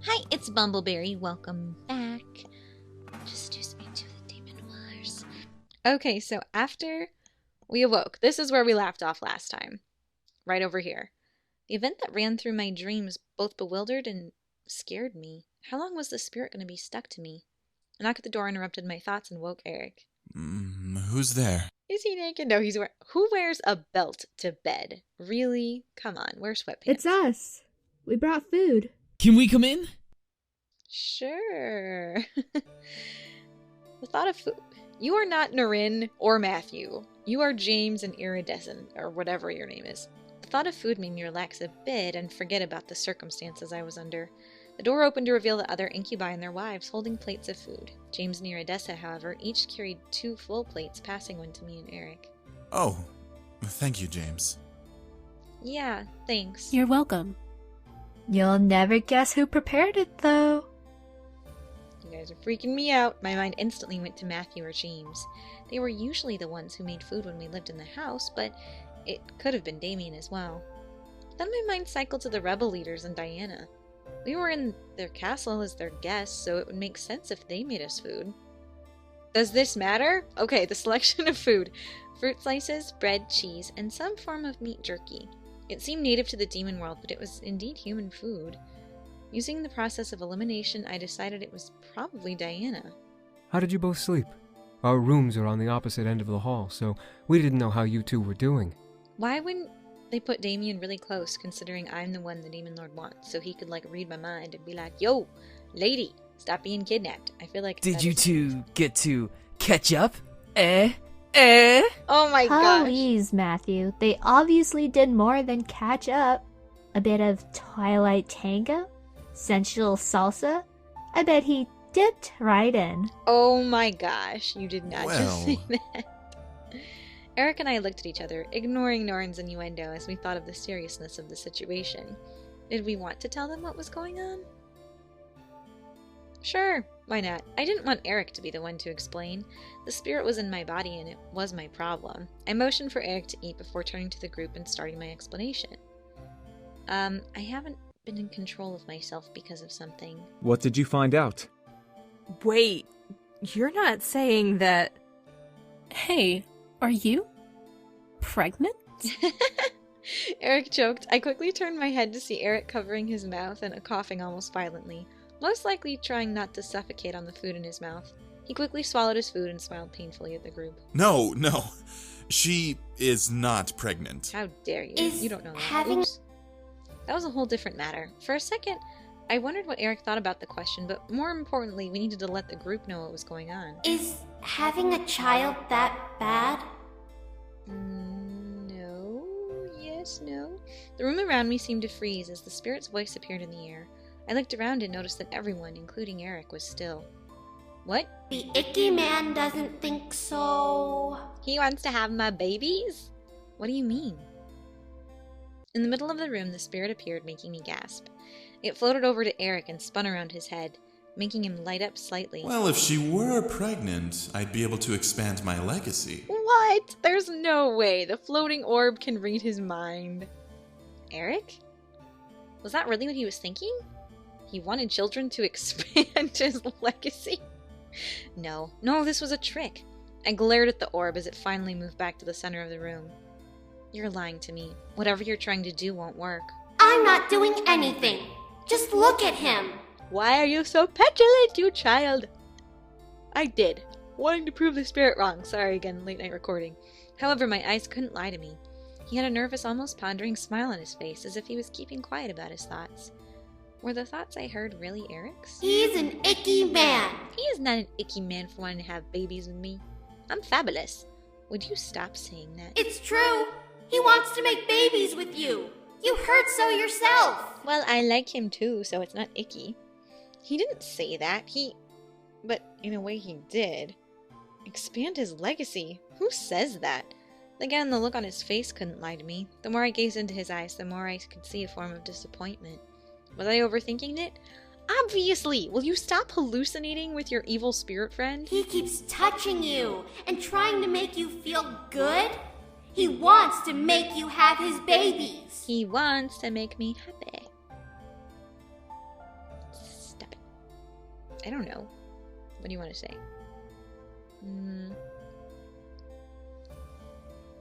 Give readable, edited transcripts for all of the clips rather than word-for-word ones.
Hi, it's Bumbleberry. Welcome back. Just into the demon wars. Okay, so after we awoke, this is where we left off last time. Right over here. The event that ran through my dreams both bewildered and scared me. How long was the spirit going to be stuck to me? A knock at the door interrupted my thoughts and woke Erik. Who's there? Is he naked? No, he's wearing... Who wears a belt to bed? Really? Come on, wear sweatpants. It's us. We brought food. Can we come in? Sure. The thought of food. You are not Narin or Matthew. You are James and Iridescent, or whatever your name is. The thought of food made me relax a bit and forget about the circumstances I was under. The door opened to reveal the other incubi and their wives holding plates of food. James and Iridessa, however, each carried 2 full plates, passing one to me and Erik. Oh, thank you, James. Yeah, thanks. You're welcome. You'll never guess who prepared it, though. You guys are freaking me out. My mind instantly went to Matthew or James. They were usually the ones who made food when we lived in the house, but it could have been Damien as well. Then my mind cycled to the rebel leaders and Diana. We were in their castle as their guests, so it would make sense if they made us food. Does this matter? Okay, the selection of food. Fruit slices, bread, cheese, and some form of meat jerky. It seemed native to the demon world, but it was indeed human food. Using the process of elimination, I decided it was probably Diana. How did you both sleep? Our rooms are on the opposite end of the hall, so we didn't know how you two were doing. Why wouldn't they put Damien really close, considering I'm the one the Demon Lord wants, so he could, read my mind and be like, yo, lady, stop being kidnapped. I feel like... Did you two get to catch up? Oh my gosh. Please, Matthew. They obviously did more than catch up. A bit of Twilight Tango? Sensual salsa? I bet he dipped right in. Oh my gosh, you did not just say Well. that. Erik and I looked at each other, ignoring Norn's innuendo as we thought of the seriousness of the situation. Did we want to tell them what was going on? Sure, why not? I didn't want Erik to be the one to explain. The spirit was in my body and it was my problem. I motioned for Erik to eat before turning to the group and starting my explanation. I haven't been in control of myself because of something. What did you find out? Wait, you're not saying that... Hey, are you pregnant? Erik choked. I quickly turned my head to see Erik covering his mouth and coughing almost violently, most likely trying not to suffocate on the food in his mouth. He quickly swallowed his food and smiled painfully at the group. No. She is not pregnant. How dare you? You don't know that. Oops. That was a whole different matter. For a second, I wondered what Erik thought about the question, but more importantly, we needed to let the group know what was going on. Is having a child that bad? No. Yes, no. The room around me seemed to freeze as the spirit's voice appeared in the air. I looked around and noticed that everyone, including Erik, was still. What? The icky man doesn't think so. He wants to have my babies? What do you mean? In the middle of the room, the spirit appeared, making me gasp. It floated over to Erik and spun around his head, making him light up slightly. Well, if she were pregnant, I'd be able to expand my legacy. What? There's no way. The floating orb can read his mind. Erik? Was that really what he was thinking? He wanted children to expand his legacy? No, this was a trick. I glared at the orb as it finally moved back to the center of the room. You're lying to me. Whatever you're trying to do won't work. I'm not doing anything. Just look at him. Why are you so petulant, you child? I did. Wanting to prove the spirit wrong. Sorry again, late night recording. However, my eyes couldn't lie to me. He had a nervous, almost pondering smile on his face, as if he was keeping quiet about his thoughts. Were the thoughts I heard really Erik's? He's an icky man. He is not an icky man for wanting to have babies with me. I'm fabulous. Would you stop saying that? It's true. He wants to make babies with you. You heard so yourself. Well, I like him too, so it's not icky. He didn't say that. But in a way he did. Expand his legacy? Who says that? Again, the look on his face couldn't lie to me. The more I gazed into his eyes, the more I could see a form of disappointment. Was I overthinking it? Obviously! Will you stop hallucinating with your evil spirit friend? He keeps touching you and trying to make you feel good. He wants to make you have his babies. He wants to make me happy. I don't know. What do you want to say?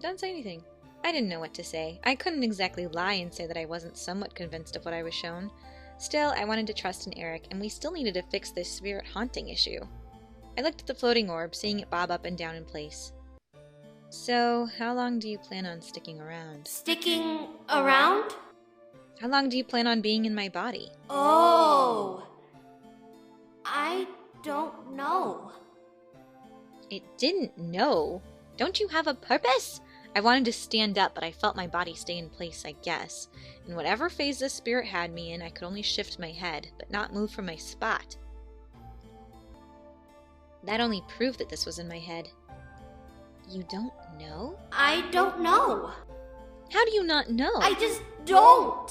Don't say anything. I didn't know what to say. I couldn't exactly lie and say that I wasn't somewhat convinced of what I was shown. Still, I wanted to trust in Erik, and we still needed to fix this spirit haunting issue. I looked at the floating orb, seeing it bob up and down in place. So, how long do you plan on sticking around? Sticking around? How long do you plan on being in my body? Oh. I don't know. It didn't know. Don't you have a purpose? I wanted to stand up, but I felt my body stay in place, I guess. In whatever phase the spirit had me in, I could only shift my head, but not move from my spot. That only proved that this was in my head. You don't know? I don't know. How do you not know? I just don't.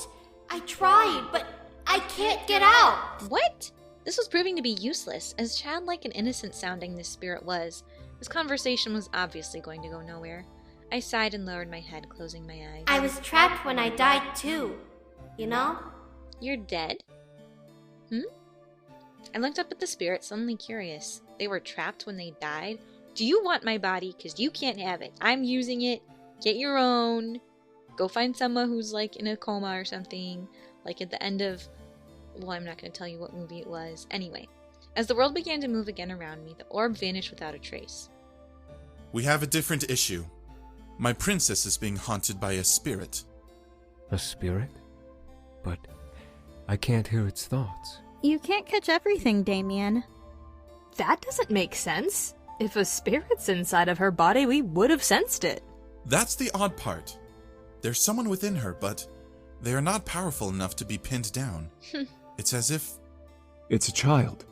I tried, but I can't get out. What? This was proving to be useless. As childlike and innocent sounding this spirit was, this conversation was obviously going to go nowhere. I sighed and lowered my head, closing my eyes. I was trapped when I died too, you know? You're dead? I looked up at the spirit, suddenly curious. They were trapped when they died? Do you want my body? Because you can't have it. I'm using it. Get your own. Go find someone who's like in a coma or something. Like at the end of... Well, I'm not going to tell you what movie it was. Anyway, as the world began to move again around me, the orb vanished without a trace. We have a different issue. My princess is being haunted by a spirit. A spirit? But I can't hear its thoughts. You can't catch everything, Damien. That doesn't make sense. If a spirit's inside of her body, we would have sensed it. That's the odd part. There's someone within her, but they are not powerful enough to be pinned down. It's as if... It's a child.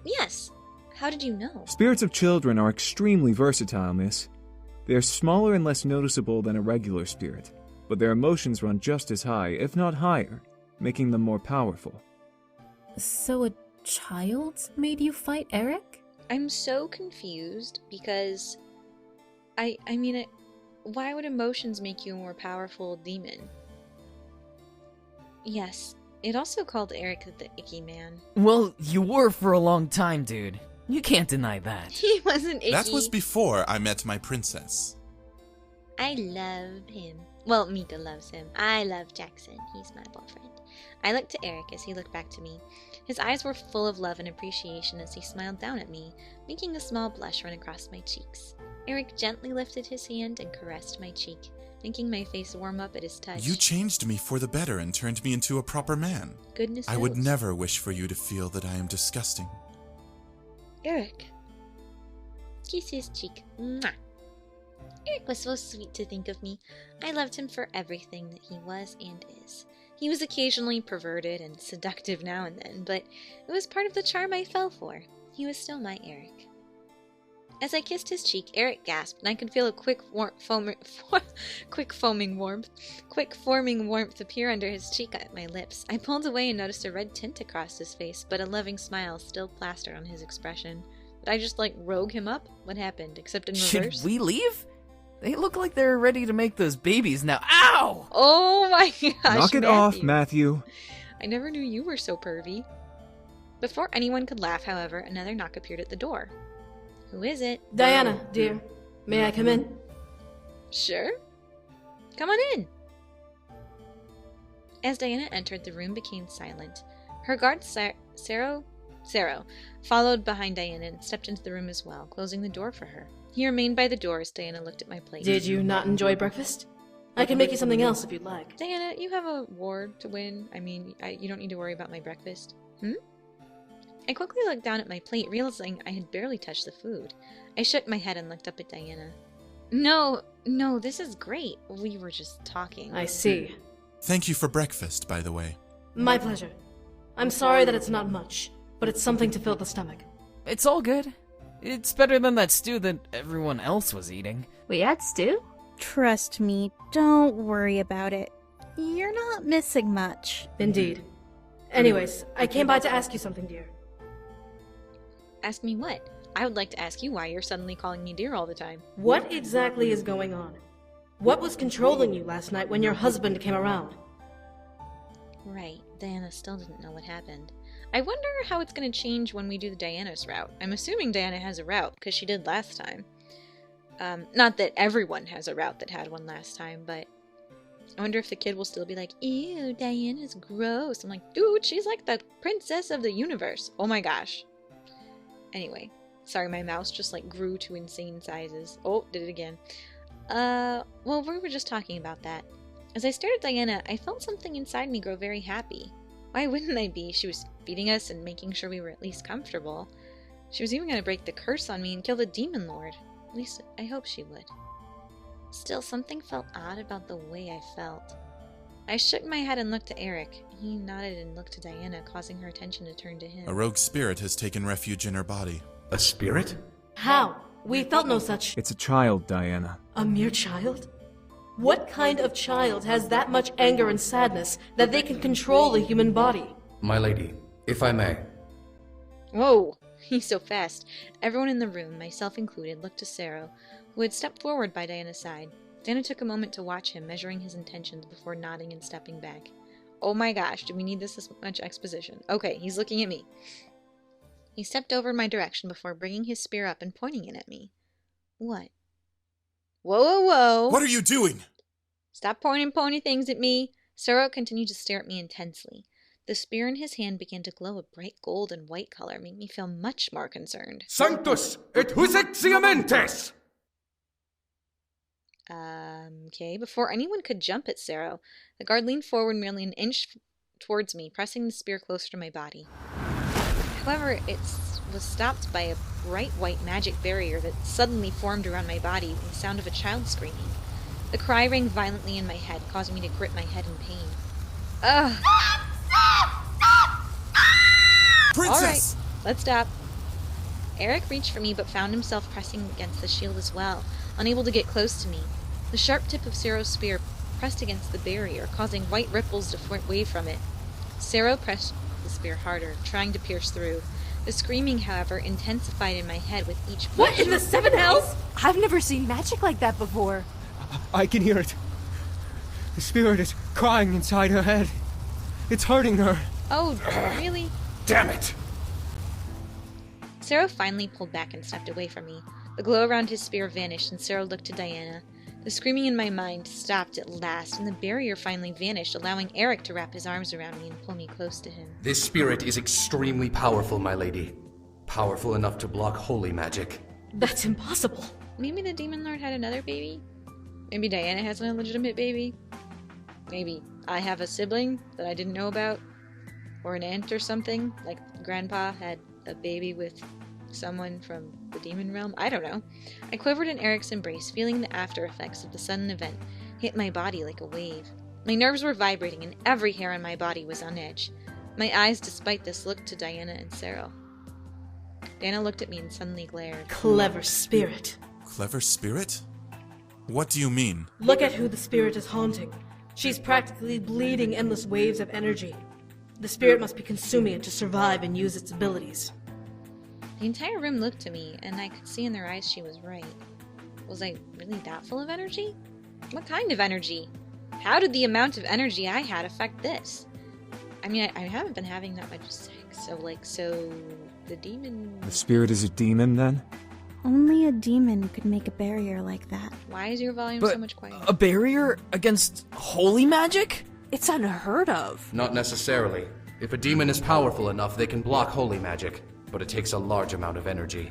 Yes. How did you know? Spirits of children are extremely versatile, miss. They are smaller and less noticeable than a regular spirit, but their emotions run just as high, if not higher, making them more powerful. So a child made you fight Erik? I'm so confused because... I mean, why would emotions make you a more powerful demon? Yes, it also called Erik the Icky Man. Well, you were for a long time, dude. You can't deny that. He wasn't icky. That was before I met my princess. I love him. Well, Mika loves him. I love Jackson. He's my boyfriend. I looked to Erik as he looked back to me. His eyes were full of love and appreciation as he smiled down at me, making a small blush run across my cheeks. Erik gently lifted his hand and caressed my cheek, making my face warm up at his touch. You changed me for the better and turned me into a proper man. Goodness knows. I would never wish for you to feel that I am disgusting. Erik. Kiss his cheek. Mwah. Erik was so sweet to think of me. I loved him for everything that he was and is. He was occasionally perverted and seductive now and then, but it was part of the charm I fell for. He was still my Erik. As I kissed his cheek, Erik gasped, and I could feel a quick forming warmth appear under his cheek at my lips. I pulled away and noticed a red tint across his face, but a loving smile still plastered on his expression. Did I just, rogue him up? What happened, except in reverse? Should we leave? They look like they're ready to make those babies now. Ow! Oh my gosh, Knock it off, Matthew. I never knew you were so pervy. Before anyone could laugh, however, another knock appeared at the door. Who is it? Diana, dear. May I come in? Sure. Come on in. As Diana entered, the room became silent. Her guard, Sero, followed behind Diana and stepped into the room as well, closing the door for her. He remained by the door as Diana looked at my plate. Did you not enjoy breakfast? I can make you something else if you'd like. Diana, you have a war to win. I mean, you don't need to worry about my breakfast. I quickly looked down at my plate, realizing I had barely touched the food. I shook my head and looked up at Diana. No, this is great. We were just talking. I see. Thank you for breakfast, by the way. My pleasure. I'm sorry that it's not much, but it's something to fill the stomach. It's all good. It's better than that stew that everyone else was eating. We had stew? Trust me, don't worry about it. You're not missing much. Indeed. Anyways, I came by to ask you something, dear. Ask me what? I would like to ask you why you're suddenly calling me dear all the time. What exactly is going on? What was controlling you last night when your husband came around? Right, Diana still didn't know what happened. I wonder how it's going to change when we do the Diana's route. I'm assuming Diana has a route, because she did last time. Not that everyone has a route that had one last time, but I wonder if the kid will still be like, ew, Diana's gross. I'm like, dude, she's like the princess of the universe. Oh my gosh. Anyway, sorry, my mouse just like grew to insane sizes. Oh, did it again. Well, we were just talking about that. As I stared at Diana, I felt something inside me grow very happy. Why wouldn't I be? She was feeding us and making sure we were at least comfortable. She was even going to break the curse on me and kill the demon lord. At least, I hope she would. Still, something felt odd about the way I felt. I shook my head and looked to Erik. He nodded and looked to Diana, causing her attention to turn to him. A rogue spirit has taken refuge in her body. A spirit? How? We felt no such. It's a child, Diana. A mere child? What kind of child has that much anger and sadness that they can control the human body? My lady, if I may. Whoa, he's so fast. Everyone in the room, myself included, looked to Sero, who had stepped forward by Diana's side. Diana took a moment to watch him, measuring his intentions before nodding and stepping back. Oh my gosh, do we need this much exposition? Okay, he's looking at me. He stepped over in my direction before bringing his spear up and pointing it at me. What? Whoa, whoa, whoa! What are you doing? Stop pointing pony things at me. Sero continued to stare at me intensely. The spear in his hand began to glow a bright gold and white color, making me feel much more concerned. Sanctus et husexiamentes! Okay. Before anyone could jump at Sero, the guard leaned forward nearly an inch towards me, pressing the spear closer to my body. However, it was stopped by a bright white magic barrier that suddenly formed around my body with the sound of a child screaming. The cry rang violently in my head, causing me to grip my head in pain. Ugh! Princess! Alright, let's stop. Erik reached for me but found himself pressing against the shield as well, unable to get close to me. The sharp tip of Sero's spear pressed against the barrier, causing white ripples to wave from it. Sero pressed the spear harder, trying to pierce through. The screaming, however, intensified in my head with each push. What in the seven hells? I've never seen magic like that before. I can hear it. The spirit is crying inside her head. It's hurting her. Oh, really? Damn it! Sero finally pulled back and stepped away from me. The glow around his spear vanished, and Sero looked to Diana. The screaming in my mind stopped at last, and the barrier finally vanished, allowing Erik to wrap his arms around me and pull me close to him. This spirit is extremely powerful, my lady. Powerful enough to block holy magic. That's impossible. Maybe the Demon Lord had another baby? Maybe Diana has an illegitimate baby? Maybe I have a sibling that I didn't know about? Or an aunt or something? Like Grandpa had a baby with someone from the demon realm? I don't know. I quivered in Erik's embrace, feeling the after effects of the sudden event hit my body like a wave. My nerves were vibrating and every hair on my body was on edge. My eyes, despite this, looked to Diana and Sero. Diana looked at me and suddenly glared. Clever spirit. Clever spirit? What do you mean? Look at who the spirit is haunting. She's practically bleeding endless waves of energy. The spirit must be consuming it to survive and use its abilities. The entire room looked to me, and I could see in their eyes she was right. Was I really that full of energy? What kind of energy? How did the amount of energy I had affect this? I mean, I haven't been having that much sex, so the demon... The spirit is a demon, then? Only a demon could make a barrier like that. Why is your volume But so much quieter? a barrier against holy magic? It's unheard of. Not necessarily. If a demon is powerful enough, they can block holy magic, but it takes a large amount of energy.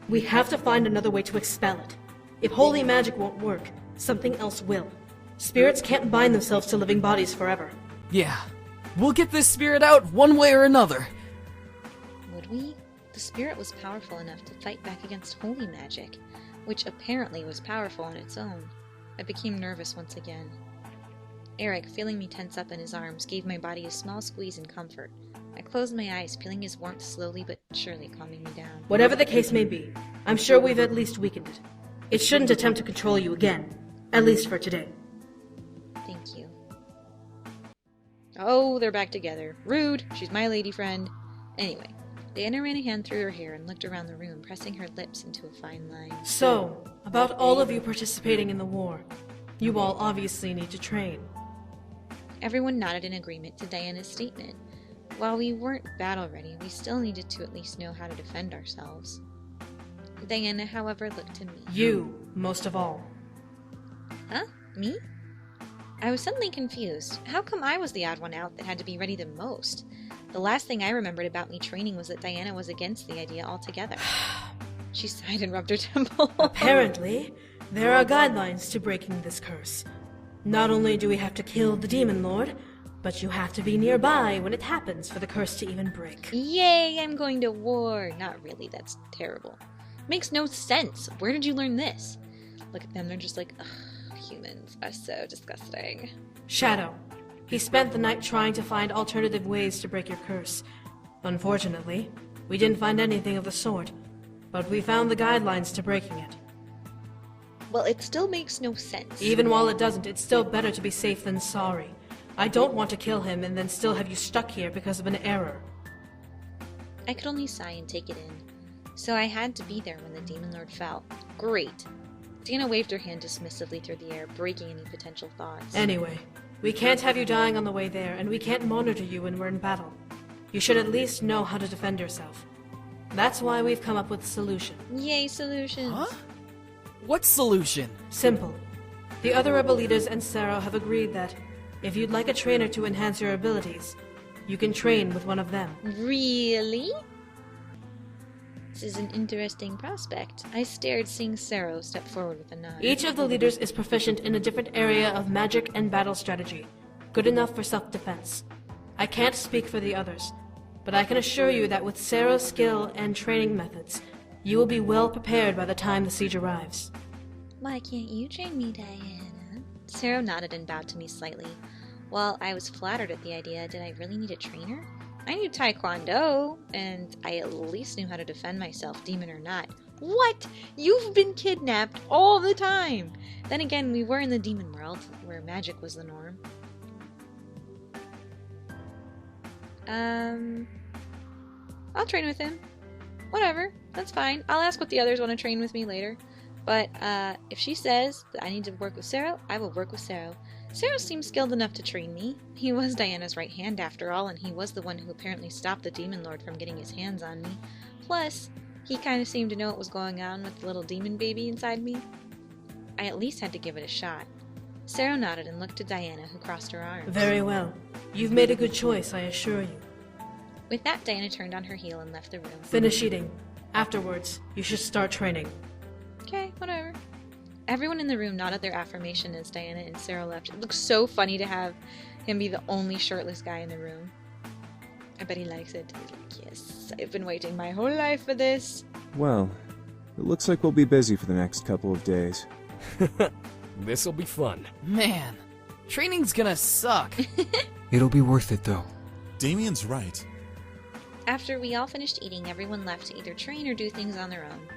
We have to find another way to expel it. If holy magic won't work, something else will. Spirits can't bind themselves to living bodies forever. Yeah. We'll get this spirit out one way or another. Would we? The spirit was powerful enough to fight back against holy magic, which apparently was powerful on its own. I became nervous once again. Erik, feeling me tense up in his arms, gave my body a small squeeze in comfort. I closed my eyes, feeling his warmth slowly but surely calming me down. Whatever the case may be, I'm sure we've at least weakened it. It shouldn't attempt to control you again, at least for today. Thank you. Oh, they're back together. Rude! She's my lady friend. Anyway, Diana ran a hand through her hair and looked around the room, pressing her lips into a fine line. So, about all of you participating in the war, you all obviously need to train. Everyone nodded in agreement to Diana's statement. While we weren't battle ready, we still needed to at least know how to defend ourselves. Diana, however, looked to me. You, most of all. Huh? Me? I was suddenly confused. How come I was the odd one out that had to be ready the most? The last thing I remembered about me training was that Diana was against the idea altogether. She sighed and rubbed her temple. Apparently, there are guidelines to breaking this curse. Not only do we have to kill the Demon Lord, but you have to be nearby when it happens for the curse to even break. Yay, I'm going to war. Not really, that's terrible. Makes no sense. Where did you learn this? Look at them, they're just like, ugh, humans are so disgusting. Shadow. He spent the night trying to find alternative ways to break your curse. Unfortunately, we didn't find anything of the sort, but we found the guidelines to breaking it. Well, it still makes no sense. Even while it doesn't, it's still better to be safe than sorry. I don't want to kill him and then still have you stuck here because of an error. I could only sigh and take it in. So I had to be there when the Demon Lord fell. Great. Diana waved her hand dismissively through the air, breaking any potential thoughts. Anyway, we can't have you dying on the way there, and we can't monitor you when we're in battle. You should at least know how to defend yourself. That's why we've come up with a solution. Yay, solutions. Huh? What solution? Simple. The other rebel leaders and Sarah have agreed that if you'd like a trainer to enhance your abilities, you can train with one of them. Really? This is an interesting prospect. I stared, seeing Sero step forward with a nod. Each of the leaders is proficient in a different area of magic and battle strategy, good enough for self-defense. I can't speak for the others, but I can assure you that with Sero's skill and training methods, you will be well prepared by the time the siege arrives. Why can't you train me, Diana? Sero nodded and bowed to me slightly. While I was flattered at the idea, did I really need a trainer? I knew Taekwondo, and I at least knew how to defend myself, demon or not. What? You've been kidnapped all the time! Then again, we were in the demon world, where magic was the norm. I'll train with him. Whatever, that's fine. I'll ask what the others want to train with me later. But, if she says that I need to work with Sero, I will work with Sero. Sero seems skilled enough to train me. He was Diana's right hand after all, and he was the one who apparently stopped the Demon Lord from getting his hands on me. Plus, he kind of seemed to know what was going on with the little demon baby inside me. I at least had to give it a shot. Sero nodded and looked to Diana, who crossed her arms. Very well. You've made a good choice, I assure you. With that, Diana turned on her heel and left the room. Finish eating. Afterwards, you should start training. Okay, whatever. Everyone in the room nodded their affirmation as Diana and Sarah left. It looks so funny to have him be the only shirtless guy in the room. I bet he likes it. He's like, yes, I've been waiting my whole life for this. Well, it looks like we'll be busy for the next couple of days. This'll be fun. Man, training's gonna suck. It'll be worth it, though. Damien's right. After we all finished eating, everyone left to either train or do things on their own.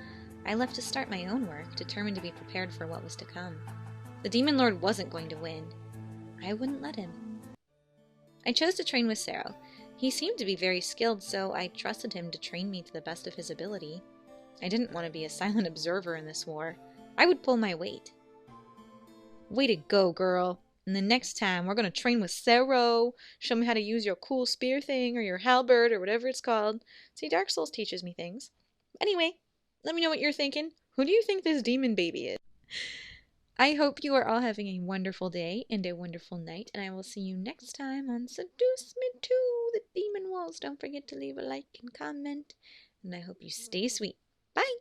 I left to start my own work, determined to be prepared for what was to come. The Demon Lord wasn't going to win. I wouldn't let him. I chose to train with Sero. He seemed to be very skilled, so I trusted him to train me to the best of his ability. I didn't want to be a silent observer in this war. I would pull my weight. Way to go, girl. And the next time, we're going to train with Sero. Show me how to use your cool spear thing, or your halberd, or whatever it's called. See, Dark Souls teaches me things. Anyway, let me know what you're thinking. Who do you think this demon baby is? I hope you are all having a wonderful day and a wonderful night, and I will see you next time on Seduce Me to the Demon Walls. Don't forget to leave a like and comment, and I hope you stay sweet. Bye!